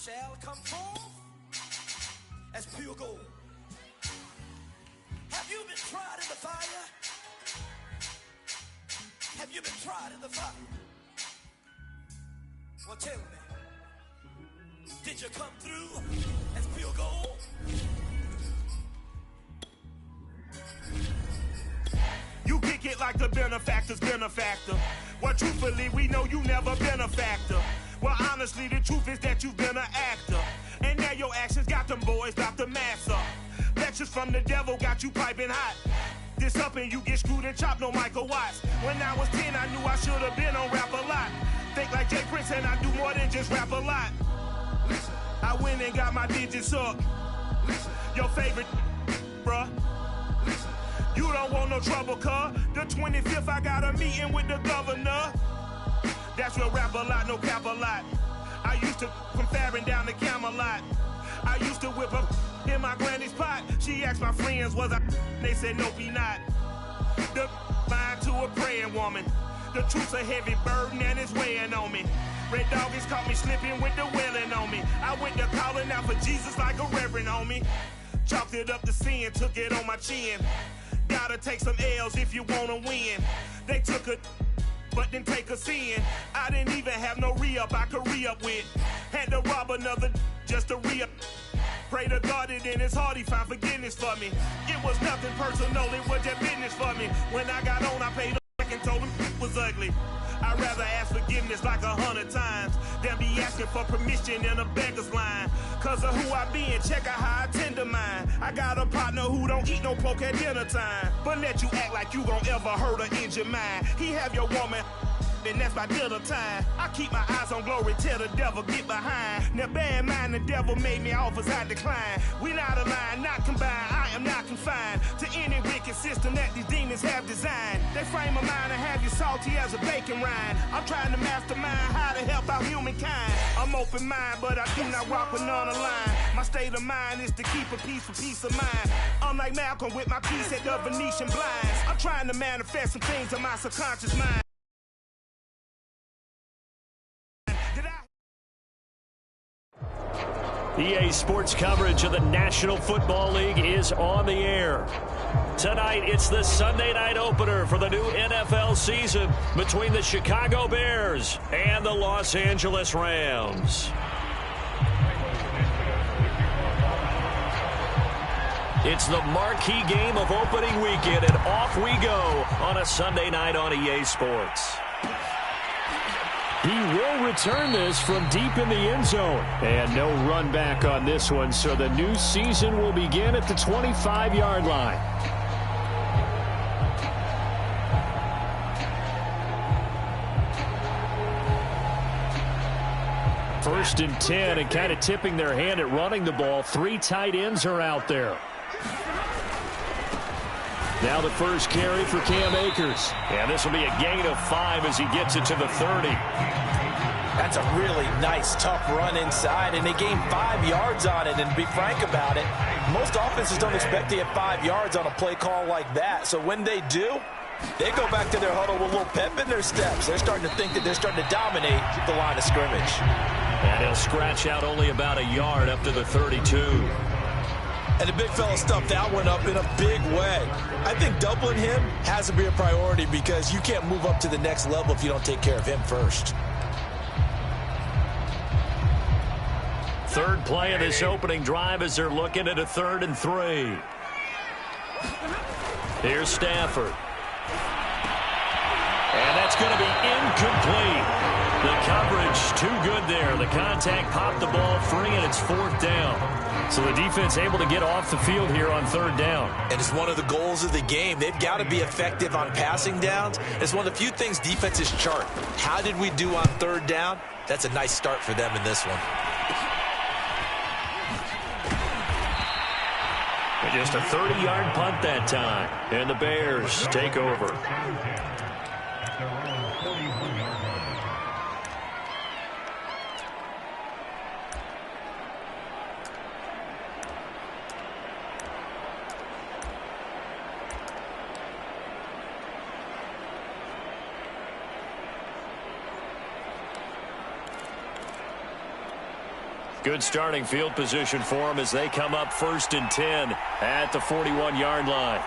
shall come forth as pure gold. Have you been tried in the fire? Have you been tried in the fire? Well, tell me, did you come through as pure gold? You kick it like the benefactor's benefactor. Well, truthfully, we know you never been a factor. Well, honestly, the truth is that you've been an actor. And now your actions got them boys about to mass up. Lectures from the devil got you piping hot. This up and you get screwed and chopped, no Michael Watts. When I was 10, I knew I should have been on Rap a Lot. Think like Jay Prince and I do more than just rap a lot. I went and got my digits up. Your favorite, bruh. You don't want no trouble, cuz. The 25th, I got a meeting with the governor. That's real rap a lot, no cap a lot. I used to from Farron down to Camelot. I used to whip up in my granny's pot. She asked my friends, was I? They said, no, be not. The line to a praying woman. The truth's a heavy burden and it's weighing on me. Red Doggies caught me slipping with the wailing on me. I went to calling out for Jesus like a reverend on me. Chalked it up to sin, took it on my chin. Gotta take some L's if you wanna win. They took a but didn't take a sin. I didn't even have no re-up I could re-up with. Had to rob another just to re-up. Pray to God that in his heart he found forgiveness for me. It was nothing personal, it was just business for me. When I got on, I paid back and told him it was ugly. I'd rather ask forgiveness like 100 times than be asking for permission in a beggar's line. Cause of who I be and check out how I tend to mine. I got a partner who don't eat no pork at dinner time, but let you act like you gon' ever hurt or injure mine. He have your woman, and that's by dinner time. I keep my eyes on glory till the devil get behind. Now bear in mind the devil made me offers I decline. We not aligned, not combined, I am not confined to any wicked system that these demons have designed. They frame a mind and have you salty as a bacon rind. I'm trying to mastermind how to help out humankind. I'm open mind, but I do not walk with none aligned. My state of mind is to keep a peace for peace of mind. Unlike Malcolm with my piece at the Venetian blinds, I'm trying to manifest some things in my subconscious mind. EA Sports coverage of the National Football League is on the air. Tonight, it's the Sunday night opener for the new NFL season between the Chicago Bears and the Los Angeles Rams. It's the marquee game of opening weekend, and off we go on a Sunday night on EA Sports. He will return this from deep in the end zone. And no run back on this one, so the new season will begin at the 25-yard line. First and 10, and kind of tipping their hand at running the ball. 3 tight ends are out there. Now the first carry for Cam Akers. And this will be a gain of 5 as he gets it to the 30. That's a really nice, tough run inside, and they gained 5 yards on it. And to be frank about it, most offenses don't expect to get 5 yards on a play call like that. So when they do, they go back to their huddle with a little pep in their steps. They're starting to think that they're starting to dominate the line of scrimmage. And he'll scratch out only about a yard up to the 32. And the big fella stuffed that one up in a big way. I think doubling him has to be a priority because you can't move up to the next level if you don't take care of him first. Third play of this opening drive as they're looking at a 3rd and 3. Here's Stafford. And that's going to be incomplete. The coverage too good there. The contact popped the ball free, and it's 4th down. So the defense able to get off the field here on 3rd down. And it's one of the goals of the game. They've got to be effective on passing downs. It's one of the few things defenses chart. How did we do on 3rd down? That's a nice start for them in this one. Just a 30-yard punt that time. And the Bears take over. Good starting field position for them as they come up 1st and 10 at the 41-yard line.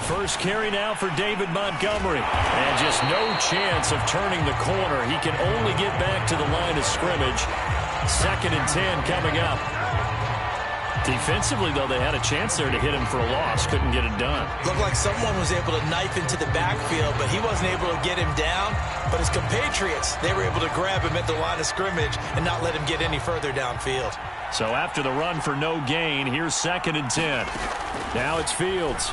First carry now for David Montgomery. And just no chance of turning the corner. He can only get back to the line of scrimmage. 2nd and 10 coming up. Defensively, though, they had a chance there to hit him for a loss. Couldn't get it done. Looked like someone was able to knife into the backfield, but he wasn't able to get him down. But his compatriots, they were able to grab him at the line of scrimmage and not let him get any further downfield. So after the run for no gain, here's 2nd and 10. Now it's Fields.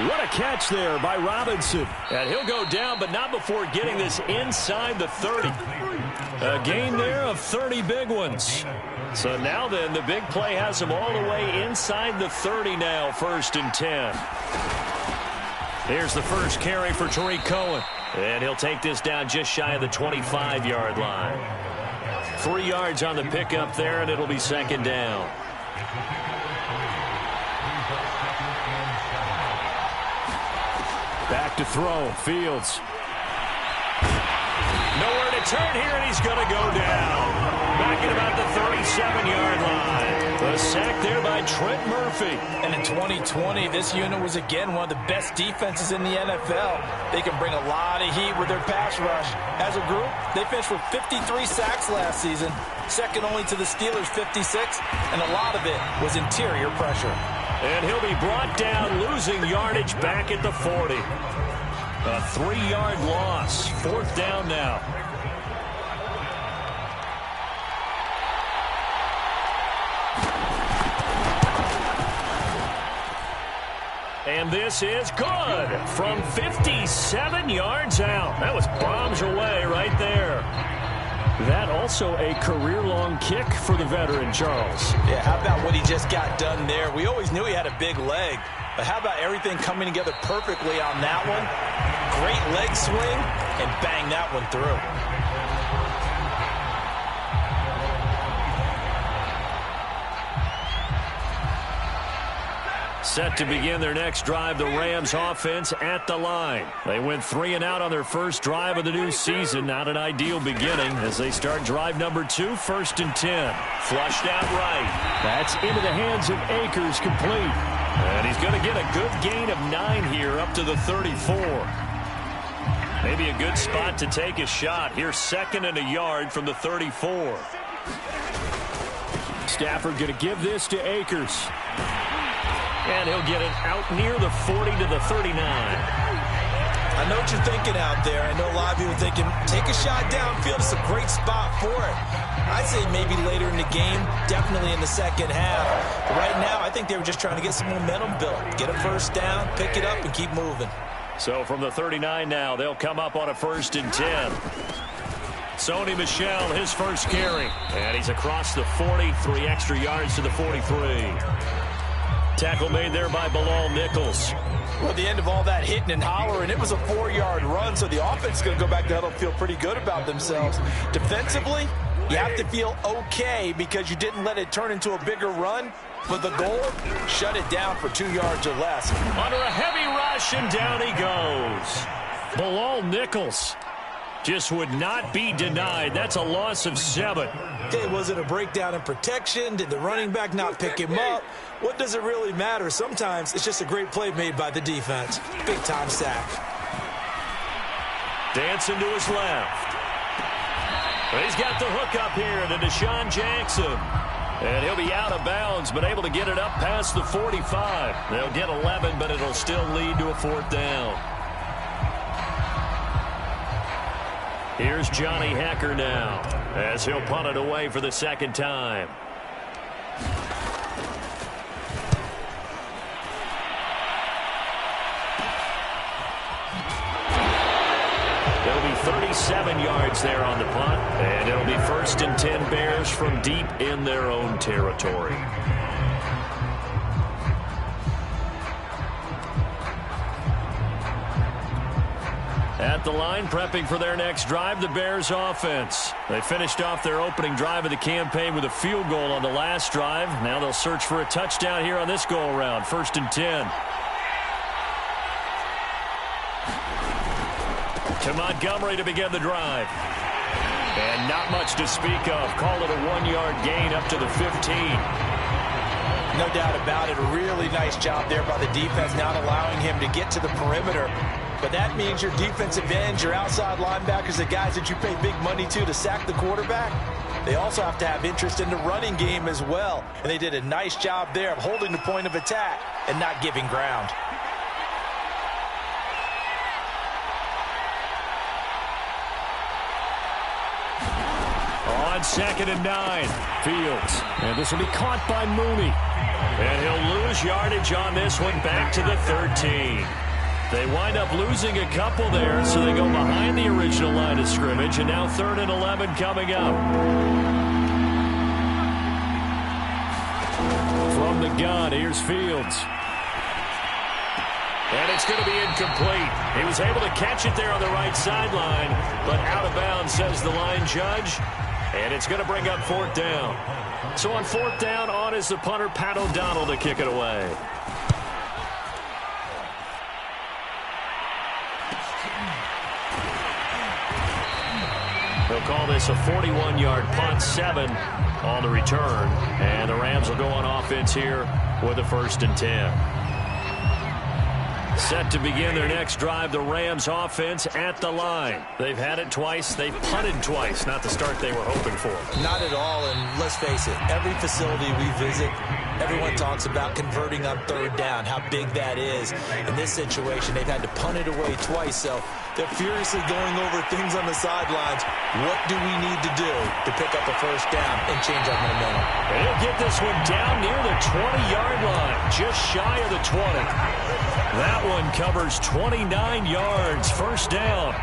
What a catch there by Robinson. And he'll go down, but not before getting this inside the 30. A gain there of 30 big ones. So now then, the big play has him all the way inside the 30 now, 1st and 10. Here's the first carry for Tariq Cohen. And he'll take this down just shy of the 25-yard line. 3 yards on the pickup there, and it'll be 2nd down. Back to throw. Fields. Nowhere to turn here, and he's going to go down. Back at about the 37-yard line. The sack there by Trent Murphy. And in 2020, this unit was again one of the best defenses in the NFL. They can bring a lot of heat with their pass rush. As a group, they finished with 53 sacks last season, second only to the Steelers' 56, and a lot of it was interior pressure. And he'll be brought down, losing yardage back at the 40. A 3-yard loss. 4th down now. And this is good from 57 yards out. That was bombs away right there. That also a career-long kick for the veteran, Charles. Yeah, how about what he just got done there? We always knew he had a big leg, but how about everything coming together perfectly on that one? Great leg swing, and bang that one through. Set to begin their next drive, the Rams offense at the line. They went 3 and out on their first drive of the new season. Not an ideal beginning as they start drive number 2, 1st and 10. Flushed out right. That's into the hands of Akers, complete. And he's going to get a good gain of 9 here up to the 34. Maybe a good spot to take a shot. Here's 2nd and a yard from the 34. Stafford going to give this to Akers. And he'll get it out near the 40 to the 39. I know what you're thinking out there. I know a lot of people are thinking, take a shot downfield. It's a great spot for it. I'd say maybe later in the game, definitely in the second half. But right now, I think they were just trying to get some momentum built. Get a first down, pick it up, and keep moving. So from the 39 now, they'll come up on a 1st and 10. Sony Michel, his first carry. And he's across the 40, 3 extra yards to the 43. Tackle made there by Bilal Nichols. Well, at the end of all that hitting and hollering, it was a 4-yard run, so the offense is going to go back to huddle and feel pretty good about themselves. Defensively, you have to feel okay because you didn't let it turn into a bigger run. But the goal, shut it down for 2 yards or less. Under a heavy rush, and down he goes. Bilal Nichols just would not be denied. That's a loss of 7. Okay, was it a breakdown in protection? Did the running back not pick him up? What does it really matter? Sometimes it's just a great play made by the defense. Big-time sack. Dancing to his left. He's got the hook up here to Deshaun Jackson. And he'll be out of bounds, but able to get it up past the 45. They'll get 11, but it'll still lead to a 4th down. Here's Johnny Hacker now as he'll punt it away for the 2nd time. There'll be 37 yards there on the punt, and it'll be 1st and 10 Bears from deep in their own territory. At the line, prepping for their next drive, the Bears offense. They finished off their opening drive of the campaign with a field goal on the last drive. Now they'll search for a touchdown here on this go-around. 1st and 10. To Montgomery to begin the drive. And not much to speak of. Call it a 1-yard gain up to the 15. No doubt about it. A really nice job there by the defense, not allowing him to get to the perimeter. But that means your defensive ends, your outside linebackers, the guys that you pay big money to sack the quarterback, they also have to have interest in the running game as well. And they did a nice job there of holding the point of attack and not giving ground. On 2nd and 9, Fields. And this will be caught by Mooney. And he'll lose yardage on this one back to the 13. They wind up losing a couple there, so they go behind the original line of scrimmage, and now 3rd and 11 coming up. From the gun, here's Fields. And it's going to be incomplete. He was able to catch it there on the right sideline, but out of bounds, says the line judge. And it's going to bring up 4th down. So on 4th down, on is the punter, Pat O'Donnell, to kick it away. They'll call this a 41-yard punt, 7 on the return. And the Rams will go on offense here with a 1st and 10. Set to begin their next drive, the Rams offense at the line. They've had it twice. They've punted twice. Not the start they were hoping for. Not at all, and let's face it, every facility we visit, everyone talks about converting on 3rd down, how big that is. In this situation, they've had to punt it away twice, so they're furiously going over things on the sidelines. What do we need to do to pick up a 1st down and change our momentum? And he'll get this one down near the 20-yard line, just shy of the 20. That one covers 29 yards, 1st down.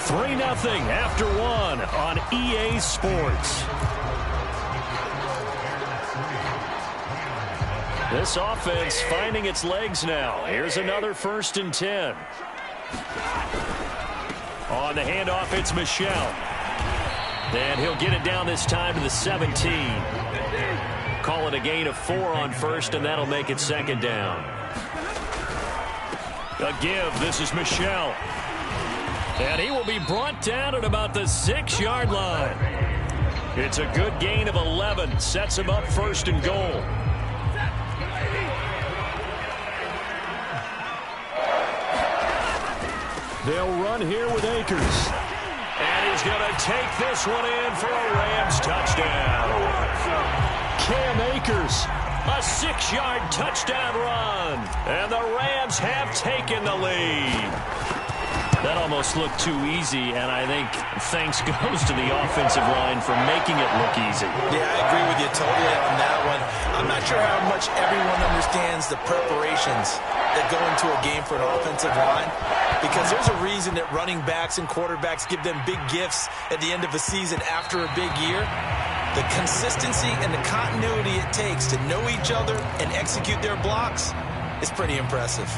3-0 after 1 on EA Sports. This offense finding its legs now. Here's another 1st and 10. On the handoff, it's Michel. And he'll get it down this time to the 17. Call it a gain of 4 on 1st, and that'll make it 2nd down. A give. This is Michel. And he will be brought down at about the 6-yard line. It's a good gain of 11. Sets him up 1st and goal. They'll run here with Akers. And he's going to take this one in for a Rams touchdown. Cam Akers, a 6-yard touchdown run. And the Rams have taken the lead. That almost looked too easy, and I think thanks goes to the offensive line for making it look easy. Yeah, I agree with you totally on that one. I'm not sure how much everyone understands the preparations that go into a game for an offensive line, because there's a reason that running backs and quarterbacks give them big gifts at the end of a season after a big year. The consistency and the continuity it takes to know each other and execute their blocks is pretty impressive.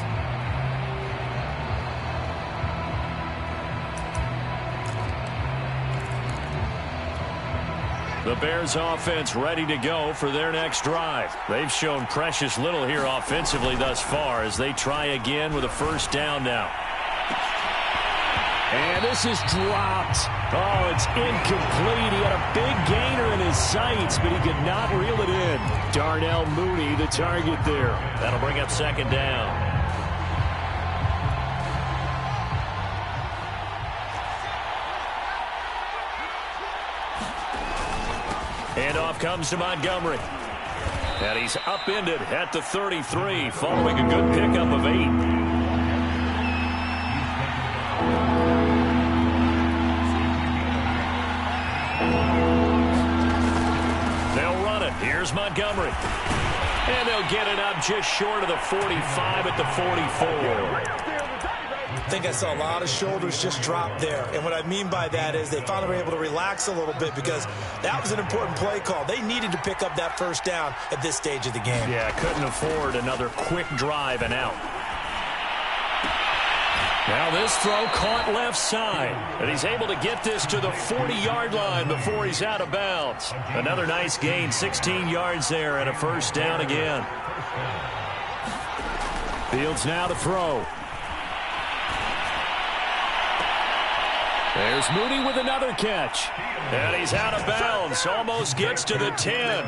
The Bears offense ready to go for their next drive. They've shown precious little here offensively thus far as they try again with a 1st down now. And this is dropped. Oh, it's incomplete. He had a big gainer in his sights, but he could not reel it in. Darnell Mooney, the target there. That'll bring up 2nd down. Handoff comes to Montgomery. And he's upended at the 33 following a good pickup of 8. Here's Montgomery. And they'll get it up just short of the 45 at the 44. I think I saw a lot of shoulders just drop there. And what I mean by that is they finally were able to relax a little bit because that was an important play call. They needed to pick up that 1st down at this stage of the game. Yeah, couldn't afford another quick drive and out. Now this throw caught left side. And he's able to get this to the 40-yard line before he's out of bounds. Another nice gain, 16 yards there, and a first down again. Fields now to throw. There's Mooney with another catch. And he's out of bounds. Almost gets to the 10.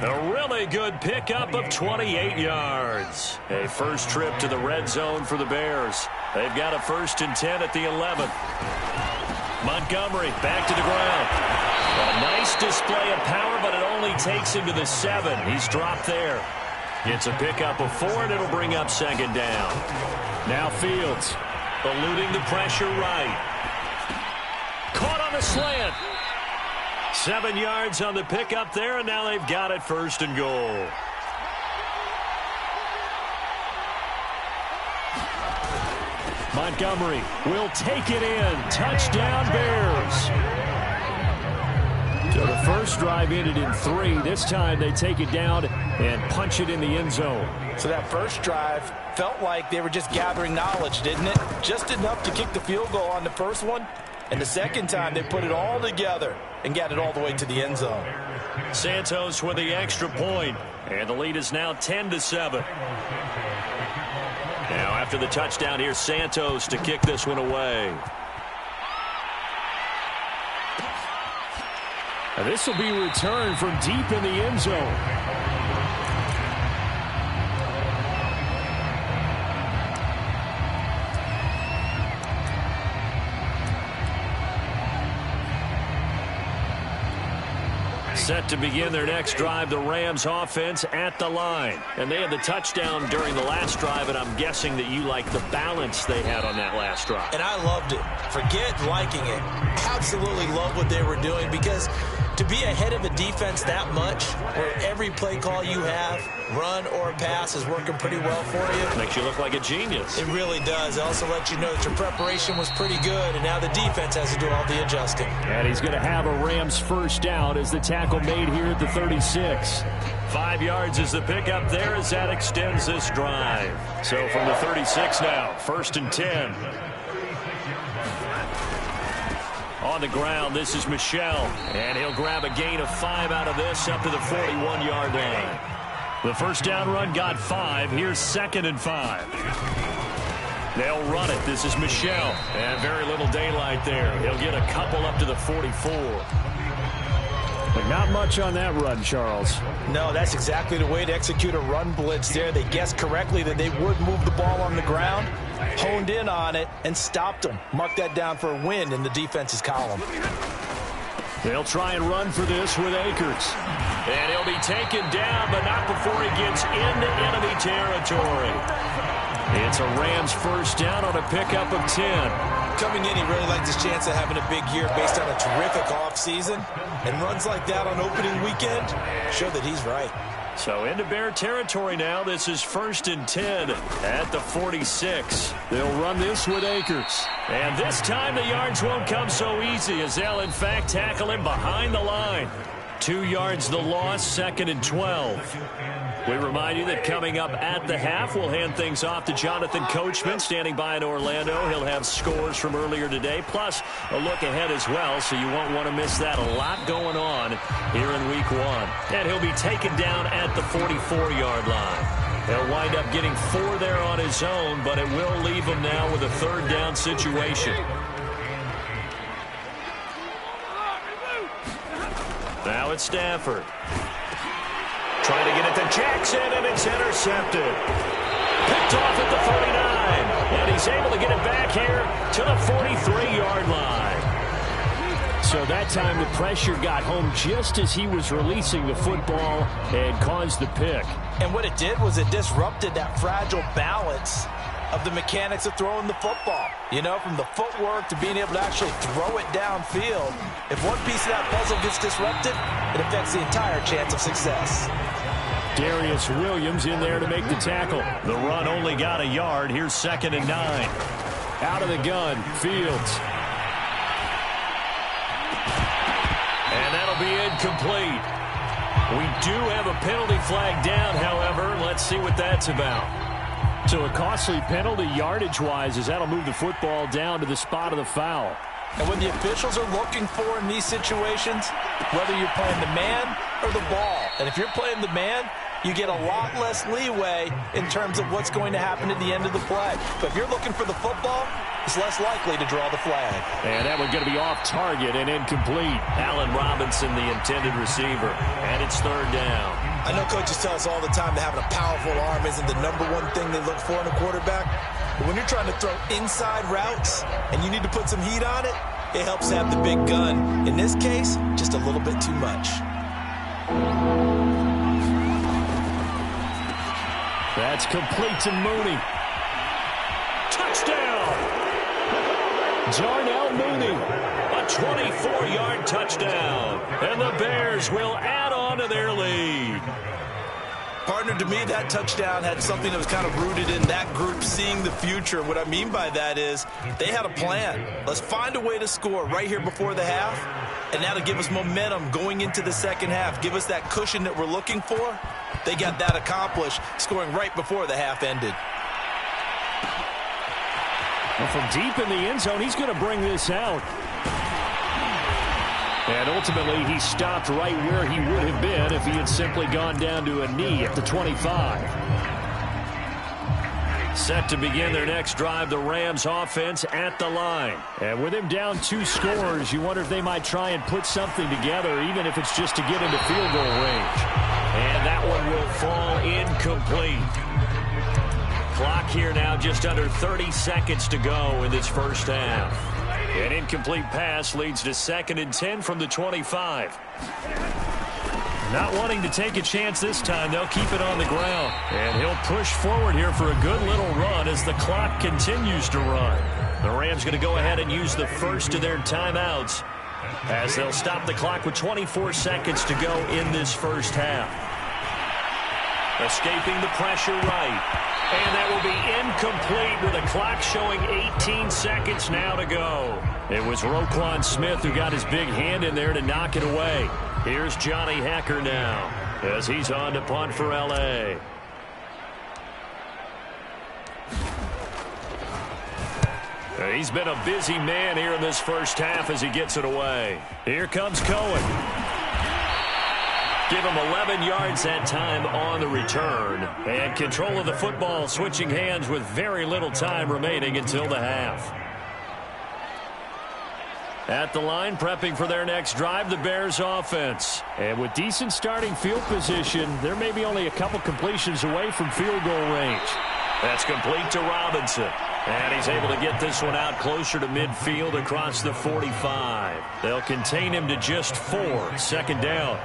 A really good pickup of 28 yards. A first trip to the red zone for the Bears. They've got a 1st and 10 at the 11. Montgomery back to the ground. A nice display of power, but it only takes him to the 7. He's dropped there. It's a pickup of 4, and it'll bring up 2nd down. Now Fields eluding the pressure right. Caught on the slant. 7 yards on the pickup there, and now they've got it 1st and goal. Montgomery will take it in. Touchdown, Bears. So the first drive ended in 3. This time they take it down and punch it in the end zone. So that first drive felt like they were just gathering knowledge, didn't it? Just enough to kick the field goal on the first one. And the second time, they put it all together and got it all the way to the end zone. Santos with the extra point, and the lead is now 10-7. Now, after the touchdown, here's Santos to kick this one away. And this will be returned from deep in the end zone. Set to begin their next drive, the Rams offense at the line. And they had the touchdown during the last drive, and I'm guessing that you like the balance they had on that last drive. And I loved it. Forget liking it. Absolutely love what they were doing, because to be ahead of a defense that much, where every play call you have, run or pass, is working pretty well for you. Makes you look like a genius. It really does. It also lets you know that your preparation was pretty good, and now the defense has to do all the adjusting. And he's going to have a Rams first down as the tackle made here at the 36. 5 yards is the pickup there as that extends this drive. So from the 36 now, 1st and 10. On the ground, this is Michel, and he'll grab a gain of 5 out of this up to the 41-yard line. The first down run got 5. Here's 2nd and 5. They'll run it. This is Michel, and very little daylight there. He'll get a couple up to the 44. But not much on that run, Charles. No, that's exactly the way to execute a run blitz there. They guessed correctly that they would move the ball on the ground, honed in on it, and stopped them. Mark that down for a win in the defense's column. They'll try and run for this with Akers. And he'll be taken down, but not before he gets into enemy territory. It's a Rams first down on a pickup of 10. Coming in, he really liked his chance of having a big year based on a terrific offseason. And runs like that on opening weekend show that he's right. So into Bear territory now. This is 1st and 10 at the 46. They'll run this with Akers. And this time the yards won't come so easy, as they'll in fact tackle him behind the line. 2 yards the loss, 2nd and 12. We remind you that coming up at the half, we'll hand things off to Jonathan Coachman, standing by in Orlando. He'll have scores from earlier today, plus a look ahead as well, so you won't want to miss that. A lot going on here in Week 1. And he'll be taken down at the 44-yard line. He'll wind up getting 4 there on his own, but it will leave him now with a 3rd down situation. Now it's Stafford. Trying to get it to Jackson, and it's intercepted. Picked off at the 49. And he's able to get it back here to the 43-yard line. So that time the pressure got home just as he was releasing the football and caused the pick. And what it did was it disrupted that fragile balance of the mechanics of throwing the football. You know, from the footwork to being able to actually throw it downfield. If one piece of that puzzle gets disrupted, it affects the entire chance of success. Darius Williams in there to make the tackle. The run only got a yard. Here's 2nd and 9. Out of the gun, Fields. And that'll be incomplete. We do have a penalty flag down, however. Let's see what that's about. So a costly penalty yardage-wise, as that'll move the football down to the spot of the foul. And what the officials are looking for in these situations, whether you're playing the man or the ball, and if you're playing the man, you get a lot less leeway in terms of what's going to happen at the end of the play. But if you're looking for the football, it's less likely to draw the flag. And that one's going to be off target and incomplete. Allen Robinson, the intended receiver, and it's third down. I know coaches tell us all the time that having a powerful arm isn't the number one thing they look for in a quarterback. But when you're trying to throw inside routes and you need to put some heat on it, it helps to have the big gun. In this case, just a little bit too much. That's complete to Mooney. Touchdown! Darnell Mooney. A 24-yard touchdown. And the Bears will add on to their lead. Partner, to me, that touchdown had something that was kind of rooted in that group seeing the future. What I mean by that is they had a plan. Let's find a way to score right here before the half, and that'll give us momentum going into the second half, give us that cushion that we're looking for. They got that accomplished, scoring right before the half ended. Well, from deep in the end zone, he's going to bring this out. And ultimately, he stopped right where he would have been if he had simply gone down to a knee at the 25. Set to begin their next drive, the Rams offense at the line. And with him down 2 scores, you wonder if they might try and put something together, even if it's just to get into field goal range. And that one will fall incomplete. Clock here now, just under 30 seconds to go in this first half. An incomplete pass leads to 2nd and 10 from the 25. Not wanting to take a chance this time, they'll keep it on the ground. And he'll push forward here for a good little run as the clock continues to run. The Rams going to go ahead and use the first of their timeouts as they'll stop the clock with 24 seconds to go in this first half. Escaping the pressure right. And that will be incomplete with a clock showing 18 seconds now to go. It was Roquan Smith who got his big hand in there to knock it away. Here's Johnny Hekker now as he's on to punt for L.A. He's been a busy man here in this first half as he gets it away. Here comes Cohen. Give him 11 yards that time on the return. And control of the football switching hands with very little time remaining until the half. At the line, prepping for their next drive, the Bears offense. And with decent starting field position, they're maybe only a couple completions away from field goal range. That's complete to Robinson. And he's able to get this one out closer to midfield across the 45. They'll contain him to just 4. 2nd down.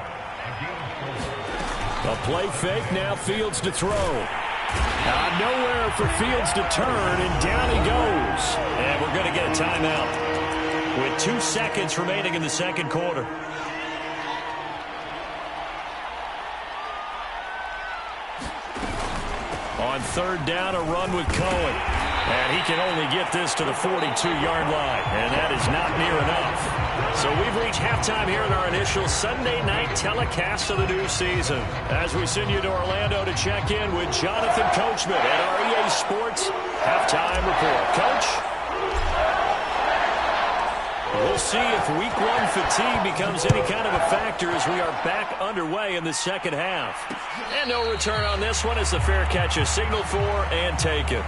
A play fake, now Fields to throw. Nowhere for Fields to turn, and down he goes. And we're going to get a timeout with 2 seconds remaining in the second quarter. On 3rd down, a run with Cohen. And he can only get this to the 42-yard line, and that is not near enough. So we've reached halftime here in our initial Sunday night telecast of the new season. As we send you to Orlando to check in with Jonathan Coachman at our EA Sports Halftime Report. Coach? We'll see if Week 1 fatigue becomes any kind of a factor as we are back underway in the second half. And no return on this one as the fair catch is signaled for and taken.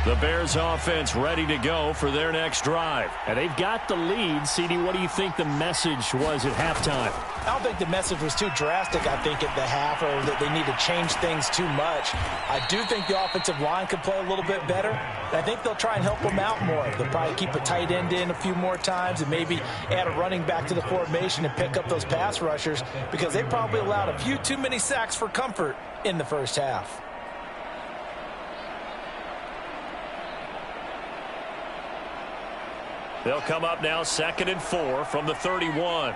The Bears offense ready to go for their next drive. And they've got the lead. CD, what do you think the message was at halftime? I don't think the message was too drastic, I think, at the half, or that they need to change things too much. I do think the offensive line could play a little bit better. I think they'll try and help them out more. They'll probably keep a tight end in a few more times and maybe add a running back to the formation and pick up those pass rushers because they probably allowed a few too many sacks for comfort in the first half. They'll come up now 2nd and 4 from the 31.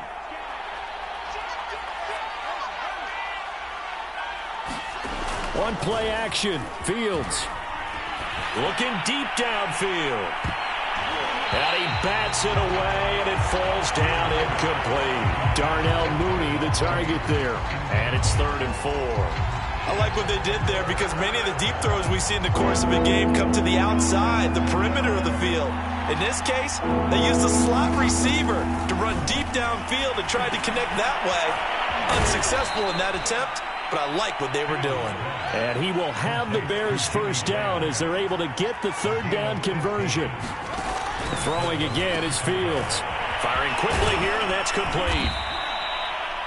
One play action. Fields looking deep downfield. And he bats it away, and it falls down incomplete. Darnell Mooney, the target there. And it's 3rd and 4. I like what they did there because many of the deep throws we see in the course of a game come to the outside, the perimeter of the field. In this case, they used a slot receiver to run deep downfield and tried to connect that way. Unsuccessful in that attempt, but I like what they were doing. And he will have the Bears first down as they're able to get the 3rd down conversion. Throwing again is Fields. Firing quickly here, and that's complete.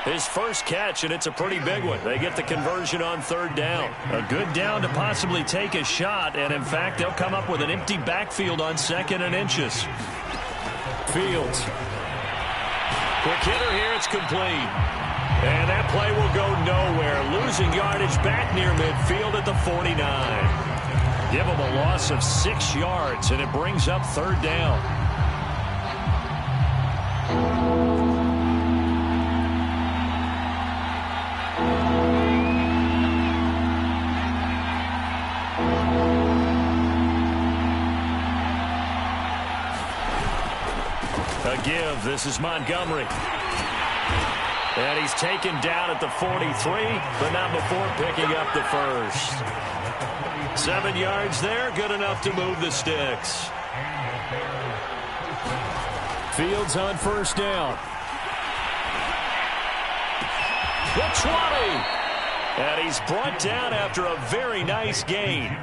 His first catch, and it's a pretty big one. They get the conversion on 3rd down. A good down to possibly take a shot, and in fact, they'll come up with an empty backfield on 2nd and inches. Fields. Quick hitter here, it's complete. And that play will go nowhere. Losing yardage back near midfield at the 49. Give him a loss of 6 yards, and it brings up 3rd down. A give. This is Montgomery. And he's taken down at the 43, but not before picking up the first. 7 yards there, good enough to move the sticks. Fields on 1st down. The 20. And he's brought down after a very nice gain.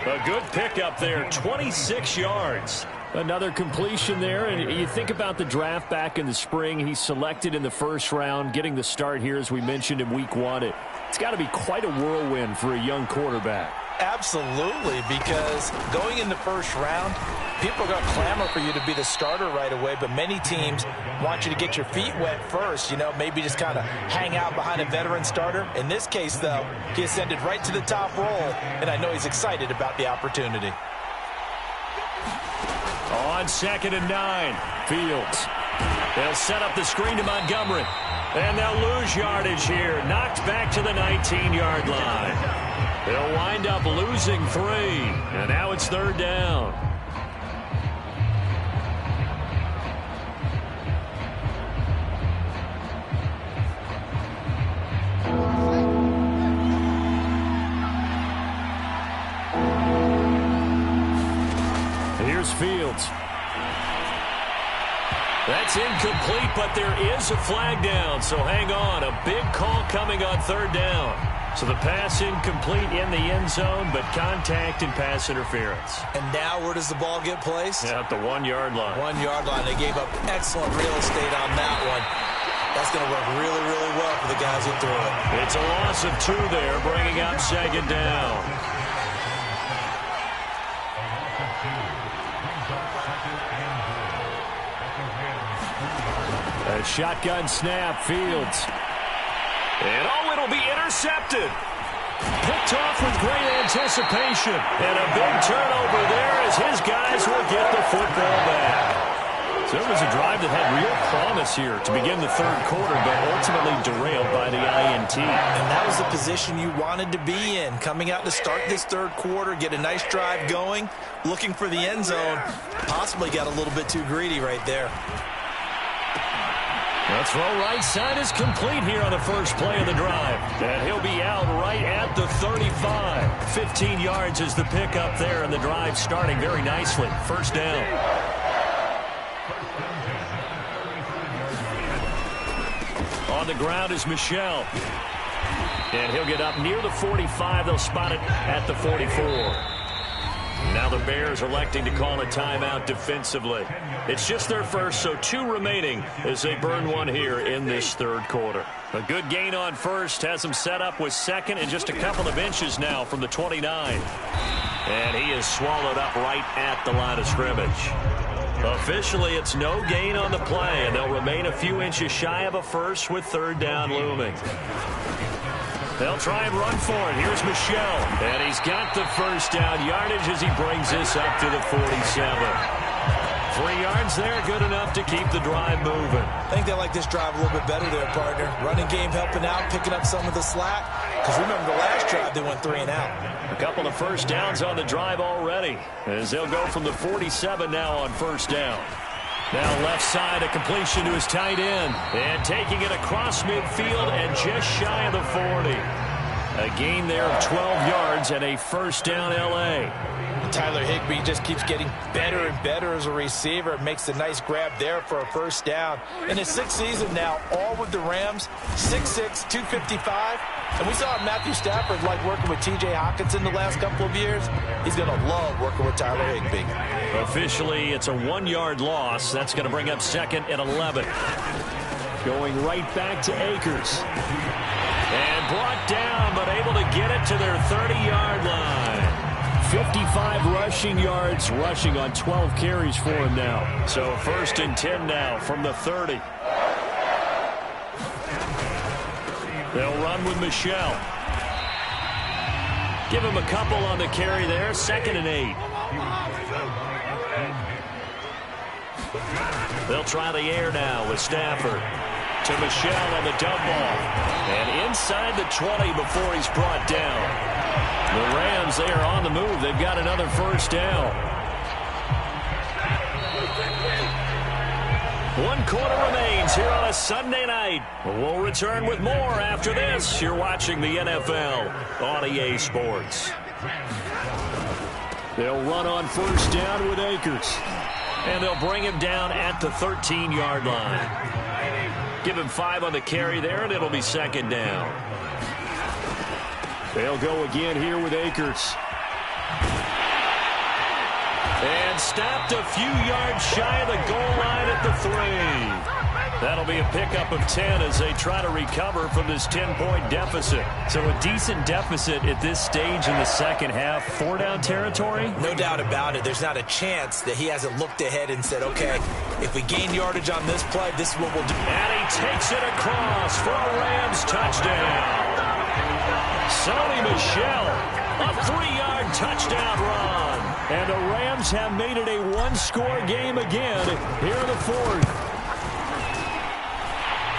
A good pickup there, 26 yards. Another completion there, and you think about the draft back in the spring. He's selected in the 1st round, getting the start here, as we mentioned, in week 1. It's got to be quite a whirlwind for a young quarterback. Absolutely, because going in the 1st round, people are going to clamor for you to be the starter right away, but many teams want you to get your feet wet first, you know, maybe just kind of hang out behind a veteran starter. In this case, though, he ascended right to the top role, and I know he's excited about the opportunity. On 2nd and 9, Fields. They'll set up the screen to Montgomery. And they'll lose yardage here. Knocked back to the 19-yard line. They'll wind up losing 3. And now it's 3rd down. Here's Fields. That's incomplete, but there is a flag down, so hang on. A big call coming on 3rd down. So the pass incomplete in the end zone, but contact and pass interference. And now where does the ball get placed? Yeah, at the 1-yard line. 1-yard line. They gave up excellent real estate on that one. That's going to work really, really well for the guys who threw it. It's a loss of 2 there, bringing up 2nd down. A shotgun snap, Fields. And it'll be intercepted. Picked off with great anticipation. And a big turnover there as his guys will get the football back. So it was a drive that had real promise here to begin the 3rd quarter, but ultimately derailed by the INT. And that was the position you wanted to be in. Coming out to start this 3rd quarter, get a nice drive going, looking for the end zone. Possibly got a little bit too greedy right there. The throw right side is complete here on the first play of the drive. And he'll be out right at the 35. 15 yards is the pickup there, and the drive starting very nicely. 1st down. On the ground is Michel. And he'll get up near the 45. They'll spot it at the 44. Now the Bears electing to call a timeout defensively. It's just their first, so 2 remaining as they burn 1 here in this 3rd quarter. A good gain on 1st has them set up with 2nd and just a couple of inches now from the 29. And he is swallowed up right at the line of scrimmage. Officially, it's no gain on the play, and they'll remain a few inches shy of a first with 3rd down looming. They'll try and run for it. Here's Michel. And he's got the 1st down yardage as he brings this up to the 47. 3 yards there, good enough to keep the drive moving. I think they like this drive a little bit better there, partner. Running game helping out, picking up some of the slack. Because remember the last drive, they went 3 and out. A couple of first downs on the drive already, as they'll go from the 47 now on first down. Now left side, a completion to his tight end. And taking it across midfield and just shy of the 40. A gain there of 12 yards and a first down L.A. Tyler Higbee just keeps getting better and better as a receiver. Makes a nice grab there for a first down. In his 6th season now, all with the Rams, 6'6", 255. And we saw Matthew Stafford like working with T.J. Hockenson the last couple of years. He's going to love working with Tyler Higbee. Officially, it's a 1-yard loss. That's going to bring up 2nd and 11. Going right back to Akers. And brought down, but able to get it to their 30-yard line. 55 rushing yards, rushing on 12 carries for him now. So 1st and 10 now from the 30. They'll run with Michelle. Give him a couple on the carry there. 2nd and 8. They'll try the air now with Stafford. To Michelle on the dump ball. And inside the 20 before he's brought down. The Rams, they are on the move. They've got another first down. 1 quarter remains here on a Sunday night. We'll return with more after this. You're watching the NFL on EA Sports. They'll run on first down with Akers. And they'll bring him down at the 13-yard line. Give him 5 on the carry there, and it'll be 2nd down. They'll go again here with Akers. And stopped a few yards shy of the goal line at the 3. That'll be a pickup of 10 as they try to recover from this 10-point deficit. So a decent deficit at this stage in the second half. 4-down territory? No doubt about it. There's not a chance that he hasn't looked ahead and said, okay, if we gain yardage on this play, this is what we'll do. And he takes it across for a Rams touchdown. Sony Michel, a 3-yard touchdown run. And the Rams have made it a 1-score game again here in the 4th.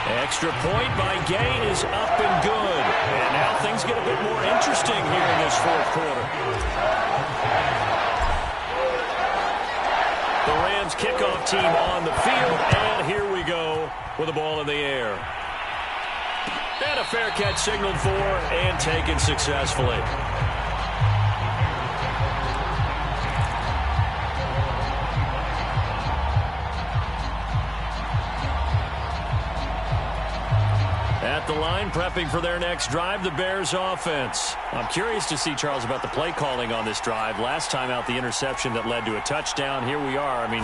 Extra point by Gay is up and good. And now things get a bit more interesting here in this 4th quarter. The Rams kickoff team on the field, and here we go with the ball in the air. And a fair catch signaled for and taken successfully. At the line, prepping for their next drive, the Bears offense. I'm curious to see, Charles, about the play calling on this drive. Last time out, the interception that led to a touchdown. Here we are. I mean,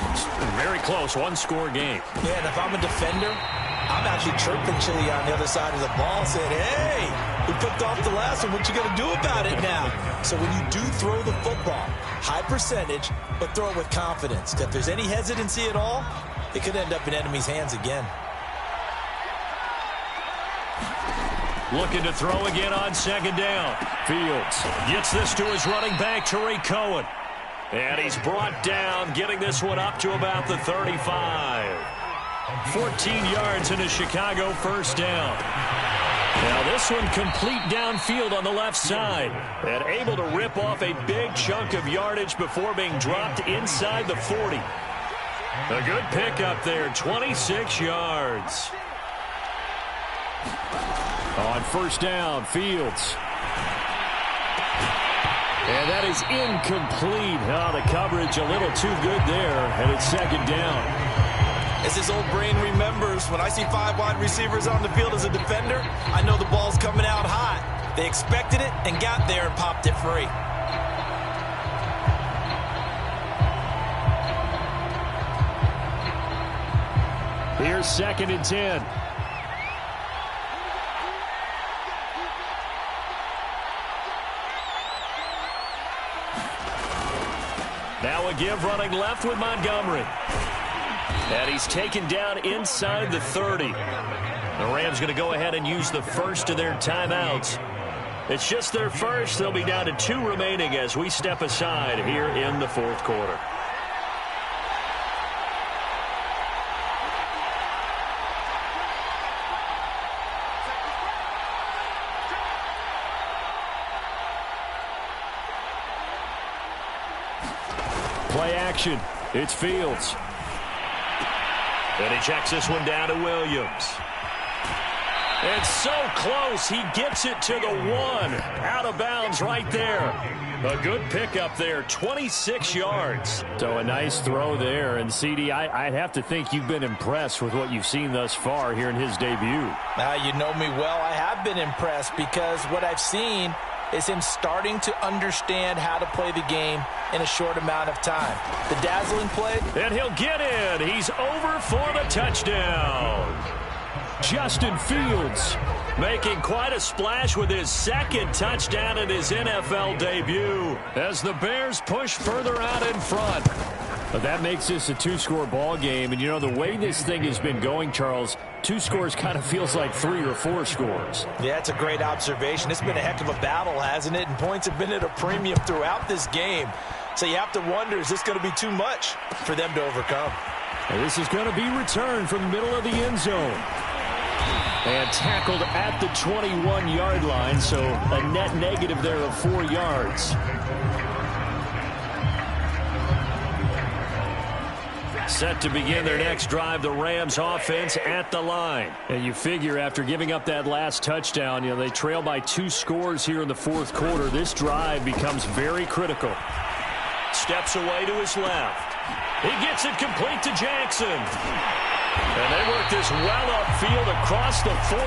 very close, 1-score game. Yeah, and if I'm a defender, I'm actually chirping Chili on the other side of the ball, saying, hey, we picked off the last one. What you going to do about it now? So when you do throw the football, high percentage, but throw it with confidence. If there's any hesitancy at all, it could end up in enemy's hands again. Looking to throw again on 2nd down. Fields gets this to his running back, Tariq Cohen. And he's brought down, getting this one up to about the 35. 14 yards in a Chicago first down. Now this one complete downfield on the left side. And able to rip off a big chunk of yardage before being dropped inside the 40. A good pickup there, 26 yards. On first down, Fields. And that is incomplete. Oh, the coverage a little too good there, and it's 2nd down. As his old brain remembers, when I see 5 wide receivers on the field as a defender, I know the ball's coming out hot. They expected it and got there and popped it free. Here's 2nd and 10. Now a give running left with Montgomery. And he's taken down inside the 30. The Rams going to go ahead and use the first of their timeouts. It's just their first. They'll be down to 2 remaining as we step aside here in the 4th quarter. action. It's Fields. And he checks this one down to Williams. It's so close. He gets it to the 1. Out of bounds right there. A good pickup there, 26 yards. So a nice throw there. And, CD, I'd have to think you've been impressed with what you've seen thus far here in his debut. You know me well. I have been impressed because what I've seen is him starting to understand how to play the game in a short amount of time. The dazzling play. And he'll get in. He's over for the touchdown. Justin Fields making quite a splash with his second touchdown in his NFL debut as the Bears push further out in front. But that makes this a 2-score ball game. And, you know, the way this thing has been going, Charles, 2 scores kind of feels like 3 or 4 scores. Yeah, it's a great observation. It's been a heck of a battle, hasn't it? And points have been at a premium throughout this game. So you have to wonder, is this going to be too much for them to overcome? And this is going to be returned from the middle of the end zone. And tackled at the 21-yard line, so a net negative there of 4 yards. Set to begin their next drive, the Rams offense at the line. And you figure after giving up that last touchdown, you know, they trail by 2 scores here in the fourth quarter. This drive becomes very critical. Steps away to his left. He gets it complete to Jackson. And they work this well upfield across the 45.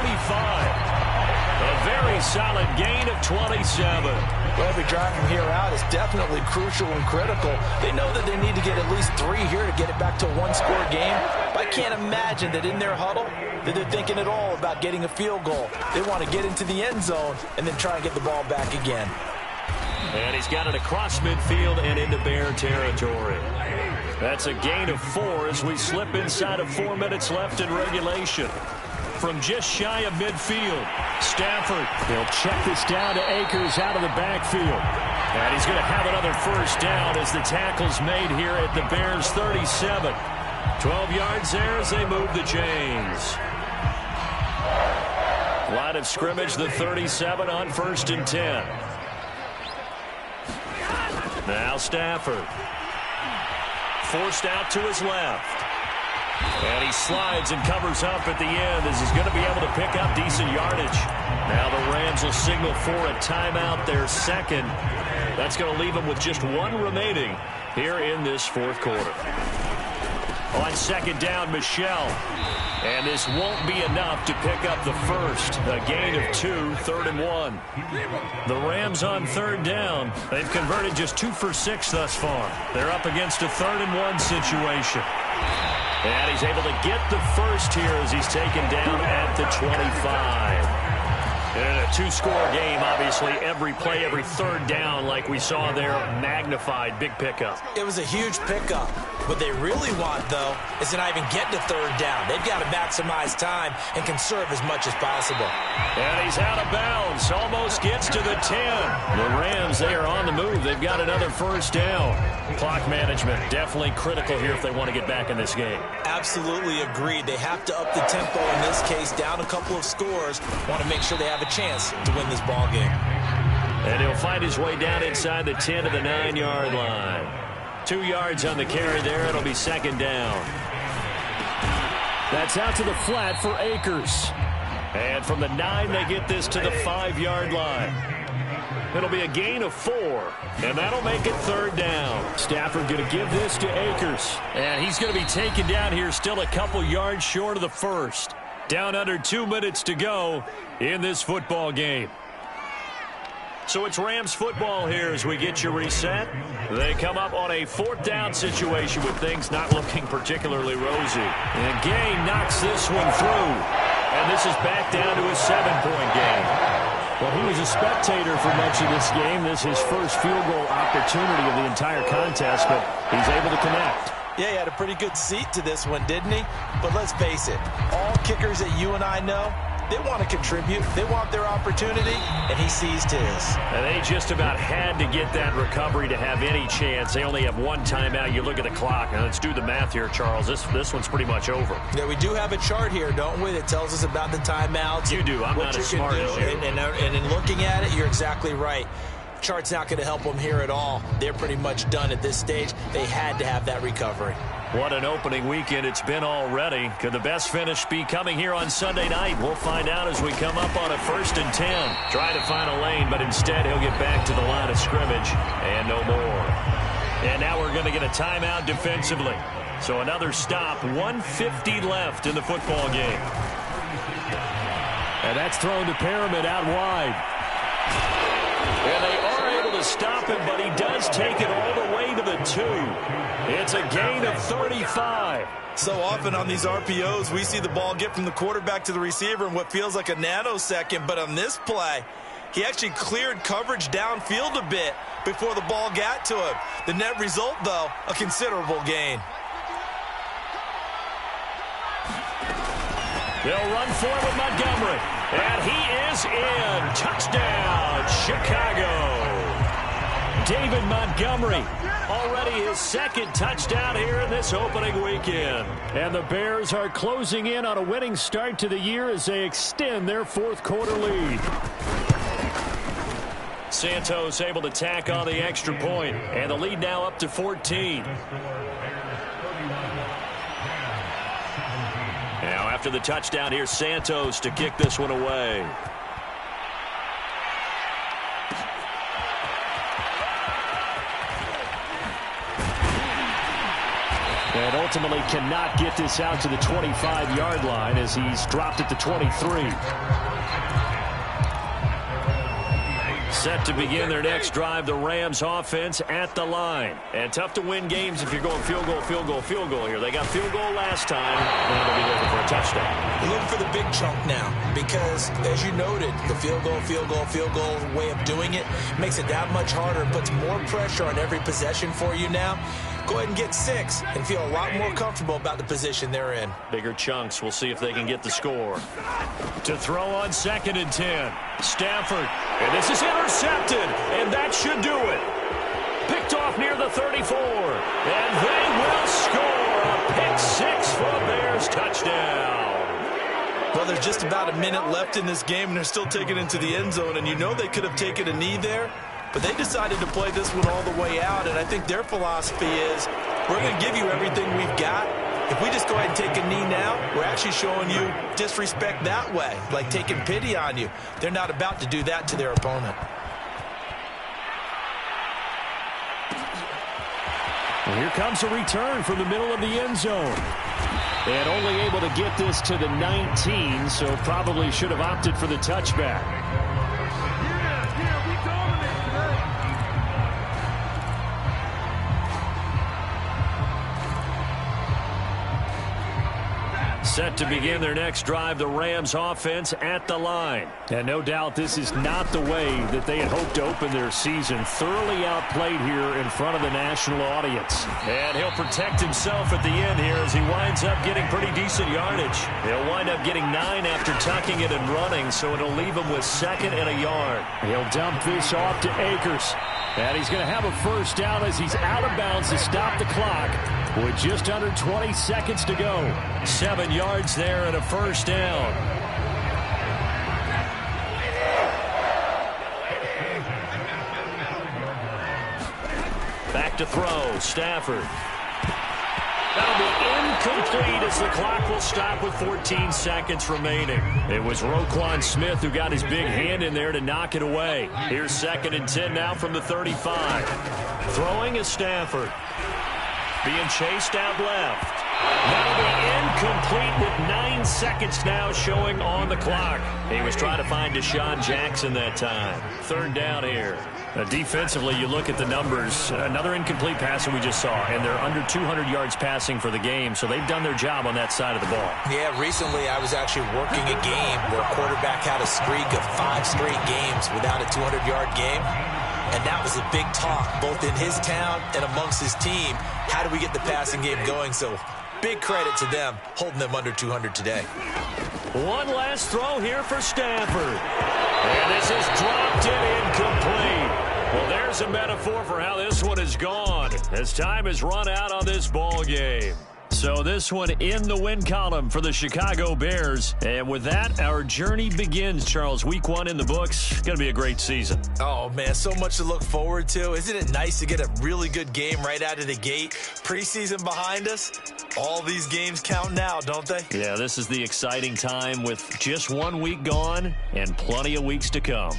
A very solid gain of 27. Well, every drive from here out is definitely crucial and critical. They know that they need to get at least 3 here to get it back to a 1-score game. But I can't imagine that in their huddle that they're thinking at all about getting a field goal. They want to get into the end zone and then try and get the ball back again. And he's got it across midfield and into Bear territory. That's a gain of 4 as we slip inside of 4 minutes left in regulation. From just shy of midfield, Stafford. He'll check this down to Akers out of the backfield. And he's going to have another first down as the tackle's made here at the Bears' 37. 12 yards there as they move the chains. Line of scrimmage, the 37 on 1st and 10. Now Stafford. Forced out to his left. And he slides and covers up at the end as he's going to be able to pick up decent yardage. Now the Rams will signal for a timeout, their second. That's going to leave them with just 1 remaining here in this fourth quarter. On 2nd down, Michel. And this won't be enough to pick up the first. A gain of 2, 3rd and 1. The Rams on 3rd down. They've converted just 2 for 6 thus far. They're up against a 3rd and 1 situation. And he's able to get the first here as he's taken down at the 25. In a 2-score game, obviously, every play, every 3rd down, like we saw there, magnified, big pickup. It was a huge pickup. What they really want, though, is to not even get to 3rd down. They've got to maximize time and conserve as much as possible. And he's out of bounds. Almost gets to the 10. The Rams, they are on the move. They've got another first down. Clock management, definitely critical here if they want to get back in this game. Absolutely agreed. They have to up the tempo in this case, down a couple of scores. Want to make sure they have a chance to win this ball game. And he'll find his way down inside the 10 to the 9-yard line. 2 yards on the carry there. It'll be 2nd down. That's out to the flat for Akers. And from the 9, they get this to the 5-yard line. It'll be a gain of 4, and that'll make it 3rd down. Stafford going to give this to Akers. And he's going to be taken down here still a couple yards short of the first. Down under 2 minutes to go in this football game. So it's Rams football here as we get you reset. They come up on a 4th down situation with things not looking particularly rosy. And Gay knocks this one through. And this is back down to a 7-point game. Well, he was a spectator for much of this game. This is his first field goal opportunity of the entire contest, but he's able to connect. Yeah, he had a pretty good seat to this one, didn't he? But let's face it, all kickers that you and I know, they want to contribute. They want their opportunity, and he seized his. And they just about had to get that recovery to have any chance. They only have 1 timeout. You look at the clock. Now, let's do the math here, Charles. This one's pretty much over. Yeah, we do have a chart here, don't we, that tells us about the timeouts. You do. I'm not as smart as you. And in looking at it, you're exactly right. chart's not going to help them here at all. They're pretty much done at this stage. They had to have that recovery. What an opening weekend it's been already. Could the best finish be coming here on Sunday night? We'll find out as we come up on a 1st and 10. Try to find a lane, but instead he'll get back to the line of scrimmage and no more. And now we're going to get a timeout defensively. So another stop, 1:50 left in the football game. And that's thrown to Pyramid out wide. And they are able to stop him, but he does take it all the way to the 2. It's a gain of 35. So often on these RPOs, we see the ball get from the quarterback to the receiver in what feels like a nanosecond. But on this play, he actually cleared coverage downfield a bit before the ball got to him. The net result, though, a considerable gain. They'll run for it with Montgomery. And he is in. Touchdown, Chicago. David Montgomery, already his 2nd touchdown here in this opening weekend. And the Bears are closing in on a winning start to the year as they extend their 4th quarter lead. Santos able to tack on the extra point, and the lead now up to 14. Now after the touchdown, here's Santos to kick this one away. And ultimately cannot get this out to the 25-yard line as he's dropped at the 23. Set to begin their next drive, the Rams offense at the line. And tough to win games if you're going field goal, field goal, field goal here. They got field goal last time. Now they'll be looking for a touchdown. You're looking for the big chunk now because, as you noted, the field goal way of doing it makes it that much harder and puts more pressure on every possession for you now. Go ahead and get 6 and feel a lot more comfortable about the position they're in. Bigger chunks. We'll see if they can get the score. To throw on 2nd and 10. Stafford. And this is intercepted. And that should do it. Picked off near the 34. And they will score. A pick 6 for a Bears touchdown. Well, there's just about a minute left in this game, and they're still taking it into the end zone. And you know they could have taken a knee there. But they decided to play this one all the way out, and I think their philosophy is we're going to give you everything we've got. If we just go ahead and take a knee now, we're actually showing you disrespect that way, like taking pity on you. They're not about to do that to their opponent. And here comes a return from the middle of the end zone. And only able to get this to the 19, so probably should have opted for the touchback. Set to begin their next drive, the Rams offense at the line. And no doubt this is not the way that they had hoped to open their season. Thoroughly outplayed here in front of the national audience. And he'll protect himself at the end here as he winds up getting pretty decent yardage. He'll wind up getting 9 after tucking it and running, so it'll leave him with 2nd and a yard. He'll dump this off to Akers. And he's going to have a first down as he's out of bounds to stop the clock with just under 20 seconds to go. 7 yards there and a first down. Back to throw, Stafford. That'll be incomplete as the clock will stop with 14 seconds remaining. It was Roquan Smith who got his big hand in there to knock it away. Here's 2nd and 10 now from the 35. Throwing is Stafford. Being chased out left. That'll be incomplete with 9 seconds now showing on the clock. He was trying to find Deshaun Jackson that time. 3rd down here. Defensively, you look at the numbers. Another incomplete pass that we just saw, and they're under 200 yards passing for the game, so they've done their job on that side of the ball. Yeah, recently I was actually working a game where a quarterback had a streak of 5 straight games without a 200-yard game. And that was a big talk, both in his town and amongst his team. How do we get the passing game going? So big credit to them, holding them under 200 today. One last throw here for Stafford. And this is dropped and incomplete. Well, there's a metaphor for how this one is gone as time has run out on this ball game. So this one in the win column for the Chicago Bears. And with that, our journey begins, Charles. Week 1 in the books. Going to be a great season. Oh, man, so much to look forward to. Isn't it nice to get a really good game right out of the gate? Preseason behind us. All these games count now, don't they? Yeah, this is the exciting time with just 1 week gone and plenty of weeks to come.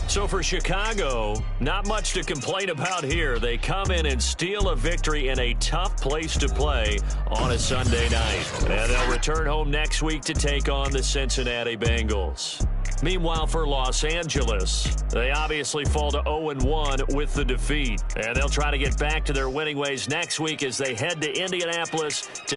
So for Chicago, not much to complain about here. They come in and steal a victory in a tough place to play on a Sunday night. And they'll return home next week to take on the Cincinnati Bengals. Meanwhile, for Los Angeles, they obviously fall to 0-1 with the defeat. And they'll try to get back to their winning ways next week as they head to Indianapolis to